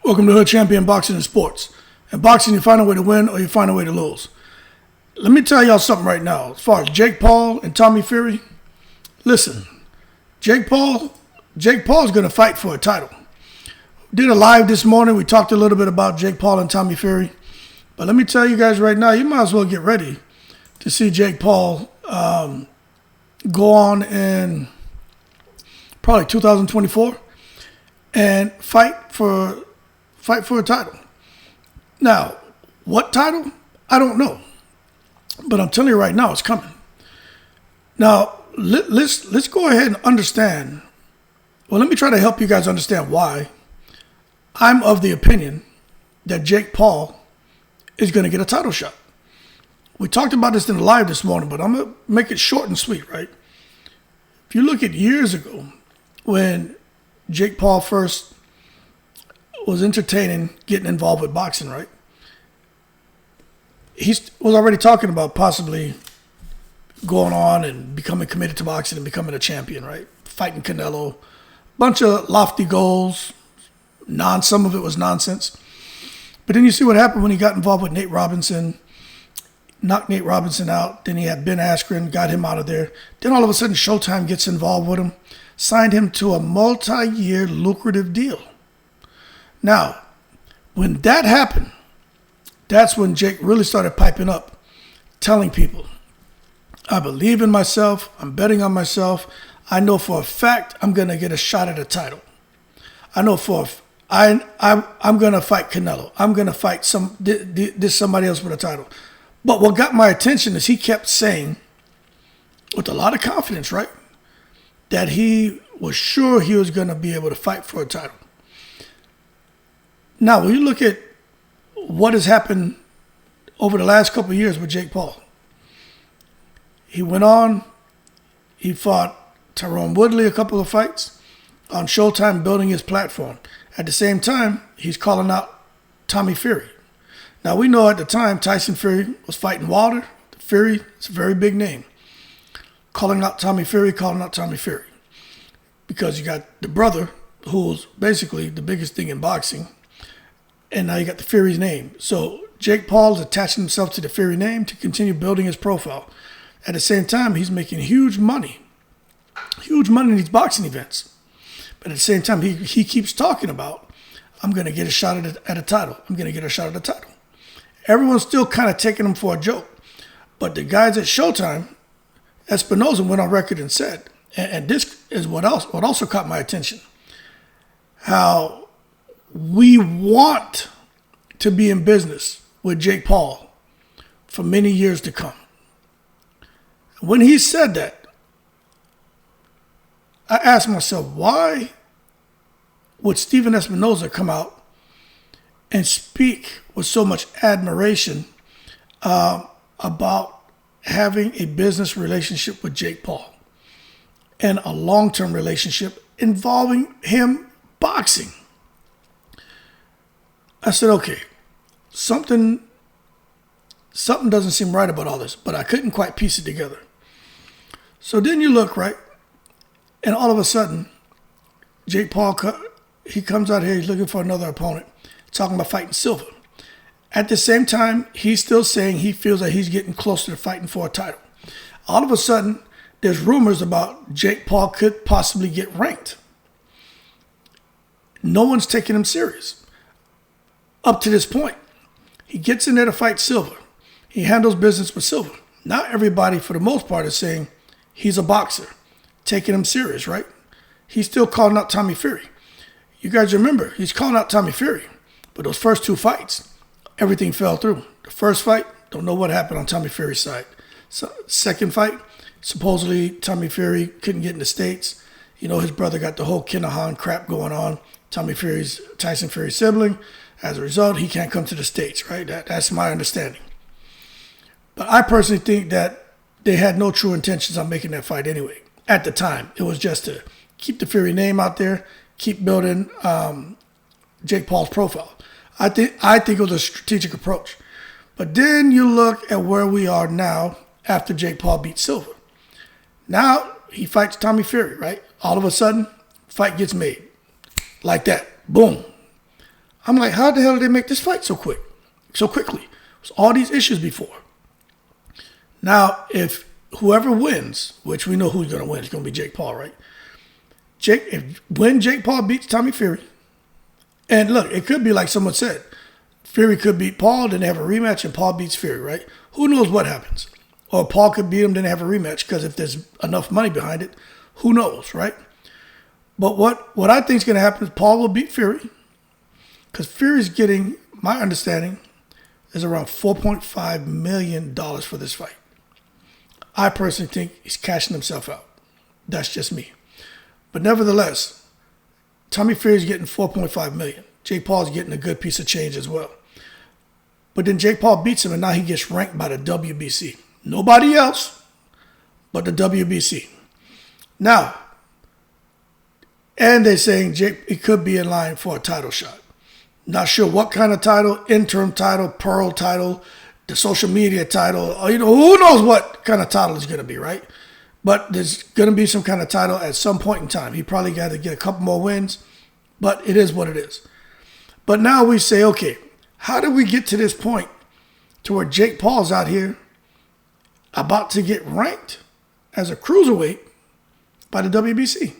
Welcome to Hood Champion Boxing and Sports. In boxing, you find a way to win or you find a way to lose. Let me tell y'all something right now. As far as Jake Paul and Tommy Fury, listen, Jake Paul's going to fight for a title. Did a live this morning. We talked a little bit about Jake Paul and Tommy Fury. But let me tell you guys right now, you might as well get ready to see Jake Paul go on in probably 2024 and fight for a title. Now, what title? I don't know. But I'm telling you right now, it's coming. Now, let's go ahead and understand. Well, let me try to help you guys understand why I'm of the opinion that Jake Paul is going to get a title shot. We talked about this in the live this morning, but I'm going to make it short and sweet, right? If you look at years ago when Jake Paul first was entertaining getting involved with boxing, right? He was already talking about possibly going on and becoming committed to boxing and becoming a champion, right? Fighting Canelo. Bunch of lofty goals. Some of it was nonsense. But then you see what happened when he got involved with Nate Robinson, knocked Nate Robinson out. Then he had Ben Askren, got him out of there. Then all of a sudden Showtime gets involved with him, signed him to a multi-year lucrative deal. Now, when that happened, that's when Jake really started piping up, telling people, I believe in myself, I'm betting on myself, I know for a fact I'm going to get a shot at a title. I know I'm going to fight Canelo. I'm going to fight somebody else with a title. But what got my attention is he kept saying, with a lot of confidence, right, that he was sure he was going to be able to fight for a title. Now, when you look at what has happened over the last couple of years with Jake Paul, he went on, he fought Tyrone Woodley a couple of fights on Showtime, building his platform. At the same time, he's calling out Tommy Fury. Now, we know at the time Tyson Fury was fighting Wilder. Fury is a very big name. Calling out Tommy Fury. Because you got the brother, who's basically the biggest thing in boxing, and now you got the Fury's name. So Jake Paul is attaching himself to the Fury name to continue building his profile. At the same time, he's making huge money in these boxing events. But at the same time, he keeps talking about, I'm going to get a shot at a title. I'm going to get a shot at a title. Everyone's still kind of taking him for a joke. But the guys at Showtime, Espinosa went on record and said, and this is what also caught my attention, how we want to be in business with Jake Paul for many years to come. When he said that, I asked myself, why would Stephen Espinosa come out and speak with so much admiration about having a business relationship with Jake Paul and a long-term relationship involving him boxing? I said, okay, something doesn't seem right about all this, but I couldn't quite piece it together. So then you look, right, and all of a sudden, Jake Paul, he comes out here, he's looking for another opponent, talking about fighting Silva. At the same time, he's still saying he feels that he's getting closer to fighting for a title. All of a sudden, there's rumors about Jake Paul could possibly get ranked. No one's taking him serious. Up to this point, he gets in there to fight Silva. He handles business with Silva. Not everybody, for the most part, is saying he's a boxer, taking him serious, right? He's still calling out Tommy Fury. You guys remember, he's calling out Tommy Fury. But those first two fights, everything fell through. The first fight, don't know what happened on Tommy Fury's side. So, second fight, supposedly Tommy Fury couldn't get in the States. You know, his brother got the whole Kinahan crap going on. Tyson Fury's sibling. As a result, he can't come to the States, right? That's my understanding. But I personally think that they had no true intentions on making that fight anyway. At the time, it was just to keep the Fury name out there, keep building Jake Paul's profile. I think it was a strategic approach. But then you look at where we are now after Jake Paul beat Silva. Now he fights Tommy Fury, right? All of a sudden, fight gets made. Like that. Boom. I'm like, how the hell did they make this fight so quickly? There's all these issues before. Now, if whoever wins, which we know who's going to win, it's going to be Jake Paul, right? When Jake Paul beats Tommy Fury, and look, it could be like someone said, Fury could beat Paul, then they have a rematch, and Paul beats Fury, right? Who knows what happens? Or Paul could beat him, then they have a rematch, because if there's enough money behind it, who knows, right? But what I think is going to happen is Paul will beat Fury, because Fury's getting, my understanding, is around $4.5 million for this fight. I personally think he's cashing himself out. That's just me. But nevertheless, Tommy Fury's getting $4.5 million. Jake Paul's getting a good piece of change as well. But then Jake Paul beats him, and now he gets ranked by the WBC. Nobody else but the WBC. Now, and they're saying it could be in line for a title shot. Not sure what kind of title, interim title, pearl title, the social media title, or, who knows what kind of title it's going to be, right? But there's going to be some kind of title at some point in time. He probably got to get a couple more wins, but it is what it is. But now we say, okay, how did we get to this point to where Jake Paul's out here about to get ranked as a cruiserweight by the WBC?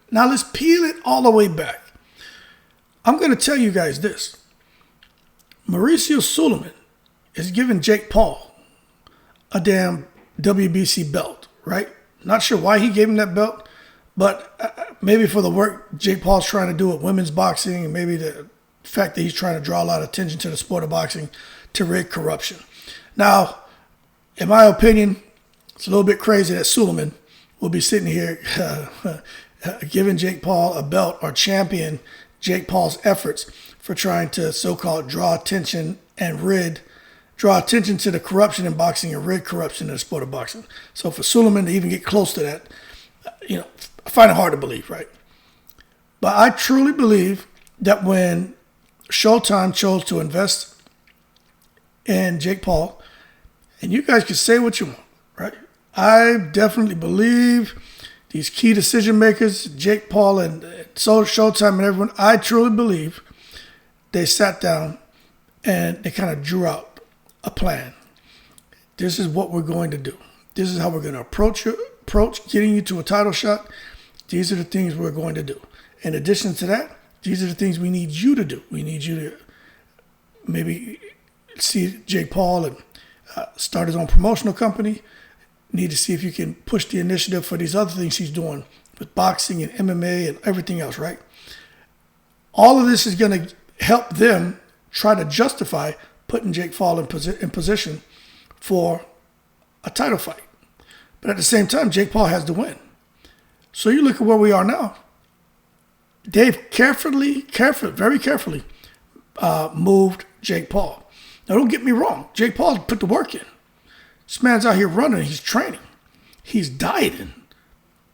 Now let's peel it all the way back. I'm going to tell you guys this. Mauricio Suleiman is giving Jake Paul a damn WBC belt, right? Not sure why he gave him that belt, but maybe for the work Jake Paul's trying to do with women's boxing, and maybe the fact that he's trying to draw a lot of attention to the sport of boxing to rig corruption. Now, in my opinion, it's a little bit crazy that Suleiman will be sitting here giving Jake Paul a belt or champion Jake Paul's efforts for trying to so-called draw attention to the corruption in boxing and rid corruption in the sport of boxing. So for Suleiman to even get close to that, I find it hard to believe, right? But I truly believe that when Showtime chose to invest in Jake Paul, and you guys can say what you want, right? I definitely believe these key decision makers, Jake Paul and Showtime and everyone, I truly believe they sat down and they kind of drew out a plan. This is what we're going to do. This is how we're going to approach getting you to a title shot. These are the things we're going to do. In addition to that, these are the things we need you to do. We need you to maybe see Jake Paul and start his own promotional company. Need to see if you can push the initiative for these other things he's doing with boxing and MMA and everything else, right? All of this is going to help them try to justify putting Jake Paul in position for a title fight. But at the same time, Jake Paul has to win. So you look at where we are now. They've very carefully moved Jake Paul. Now, don't get me wrong. Jake Paul put the work in. This man's out here running. He's training. He's dieting.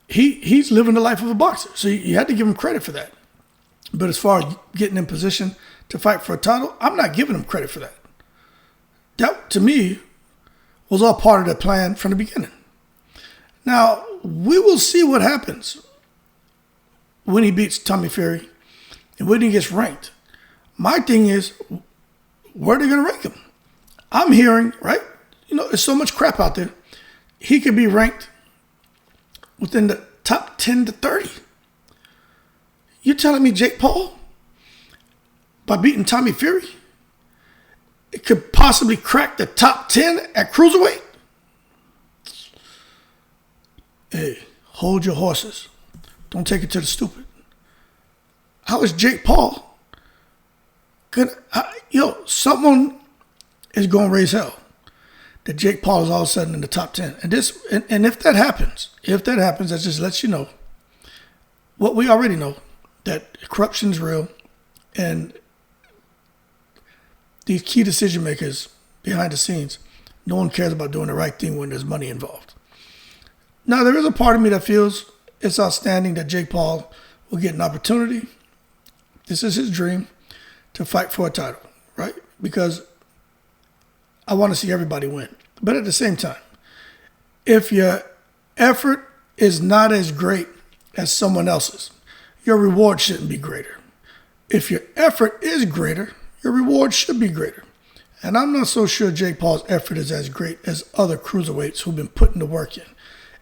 He's living the life of a boxer. So you had to give him credit for that. But as far as getting in position to fight for a title, I'm not giving him credit for that. That, to me, was all part of the plan from the beginning. Now, we will see what happens when he beats Tommy Fury and when he gets ranked. My thing is, where are they going to rank him? I'm hearing, right? There's so much crap out there. He could be ranked within the top 10 to 30. You're telling me Jake Paul, by beating Tommy Fury, it could possibly crack the top 10 at Cruiserweight? Hey, hold your horses. Don't take it to the stupid. How is Jake Paul gonna... someone is going to raise hell that Jake Paul is all of a sudden in the top 10. And if that happens, that just lets you know what we already know, that corruption is real, and these key decision makers behind the scenes, no one cares about doing the right thing when there's money involved. Now, there is a part of me that feels it's outstanding that Jake Paul will get an opportunity. This is his dream, to fight for a title, right? Because I want to see everybody win. But at the same time, if your effort is not as great as someone else's, your reward shouldn't be greater. if your effort is greater, your reward should be greater. And I'm not so sure Jake Paul's effort is as great as other cruiserweights who've been putting the work in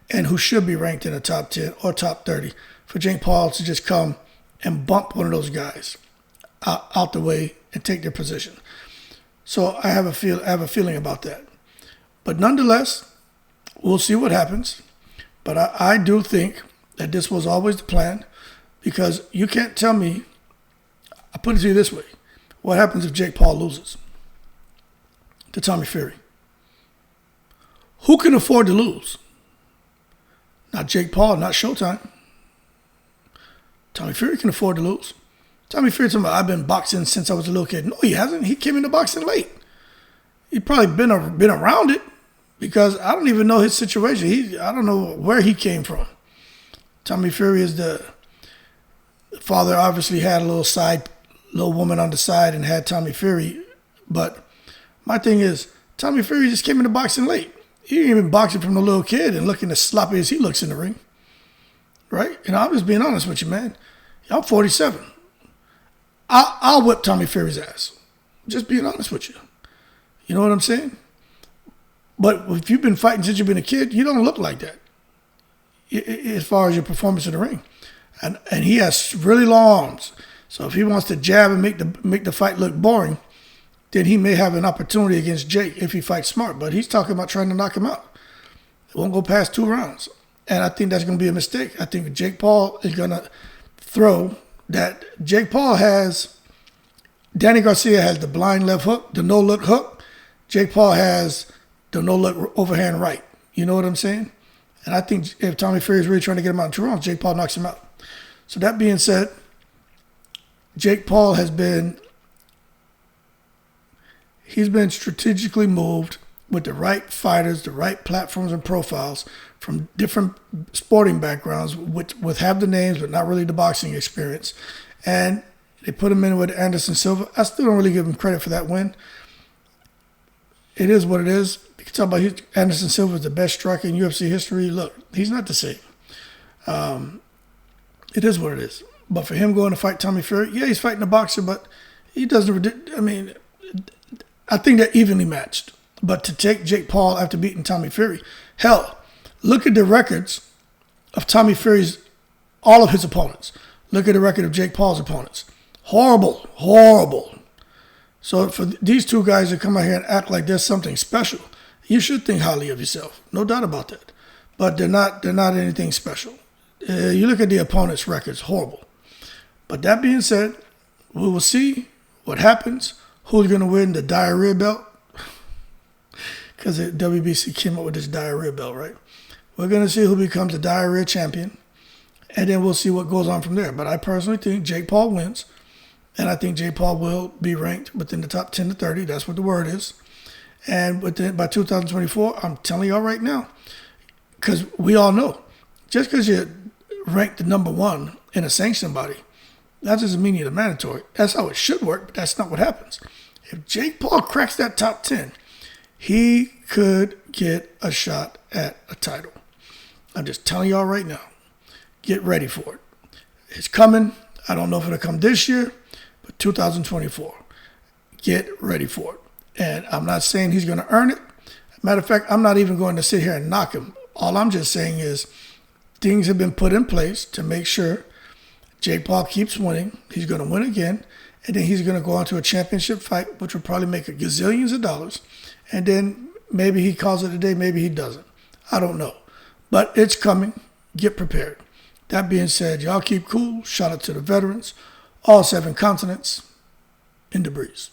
and who should be ranked in the top 10 or top 30 for Jake Paul to just come and bump one of those guys out the way and take their position. So I have a feeling about that. But nonetheless, we'll see what happens. But I do think that this was always the plan, because you can't tell me, I put it to you this way, what happens if Jake Paul loses to Tommy Fury? Who can afford to lose? Not Jake Paul, not Showtime. Tommy Fury can afford to lose. Tommy Fury told me, I've been boxing since I was a little kid. No, he hasn't. He came into boxing late. He's probably been around it, because I don't even know his situation. I don't know where he came from. Tommy Fury is the father. Obviously had a little woman on the side and had Tommy Fury. But my thing is, Tommy Fury just came into boxing late. He ain't even boxing from a little kid and looking as sloppy as he looks in the ring. Right? And I'm just being honest with you, man. I'm 47. I'll whip Tommy Fury's ass. Just being honest with you. You know what I'm saying? But if you've been fighting since you've been a kid, you don't look like that as far as your performance in the ring. And he has really long arms. So if he wants to jab and make the fight look boring, then he may have an opportunity against Jake if he fights smart. But he's talking about trying to knock him out. It won't go past 2 rounds. And I think that's going to be a mistake. I think Jake Paul is going to throw that. Jake Paul has, Danny Garcia has the blind left hook, the no-look hook. Jake Paul has the no-look overhand right. You know what I'm saying? And I think if Tommy Fury is really trying to get him out in 2 rounds, Jake Paul knocks him out. So that being said, Jake Paul he's been strategically moved with the right fighters, the right platforms and profiles from different sporting backgrounds with have the names but not really the boxing experience. And they put him in with Anderson Silva. I still don't really give him credit for that win. It is what it is. You can talk about Anderson Silva is the best striker in UFC history. Look, he's not the same. It is what it is. But for him going to fight Tommy Fury, yeah, he's fighting a boxer, but he doesn't. I mean, I think they're evenly matched. But to take Jake Paul after beating Tommy Fury, hell, look at the records of Tommy Fury's, all of his opponents. Look at the record of Jake Paul's opponents. Horrible, horrible. So for these two guys to come out here and act like there's something special, you should think highly of yourself. No doubt about that. But they're not anything special. You look at the opponent's records, horrible. But that being said, we will see what happens. Who's going to win the diarrhea belt? Because the WBC came up with this diarrhea belt, right? We're going to see who becomes the diarrhea champion. And then we'll see what goes on from there. But I personally think Jake Paul wins. And I think Jake Paul will be ranked within the top 10 to 30. That's what the word is. And by 2024, I'm telling y'all right now, because we all know, just because you're ranked the number 1 in a sanctioned body, that doesn't mean you're the mandatory. That's how it should work, but that's not what happens. If Jake Paul cracks that top 10, he could get a shot at a title. I'm just telling y'all right now, get ready for it. It's coming. I don't know if it'll come this year, but 2024. Get ready for it. And I'm not saying he's going to earn it. Matter of fact, I'm not even going to sit here and knock him. All I'm just saying is things have been put in place to make sure Jake Paul keeps winning. He's going to win again. And then he's going to go on to a championship fight, which will probably make a gazillions of dollars. And then maybe he calls it a day, maybe he doesn't. I don't know. But it's coming. Get prepared. That being said, y'all keep cool. Shout out to the veterans. All 7 continents. In the breeze.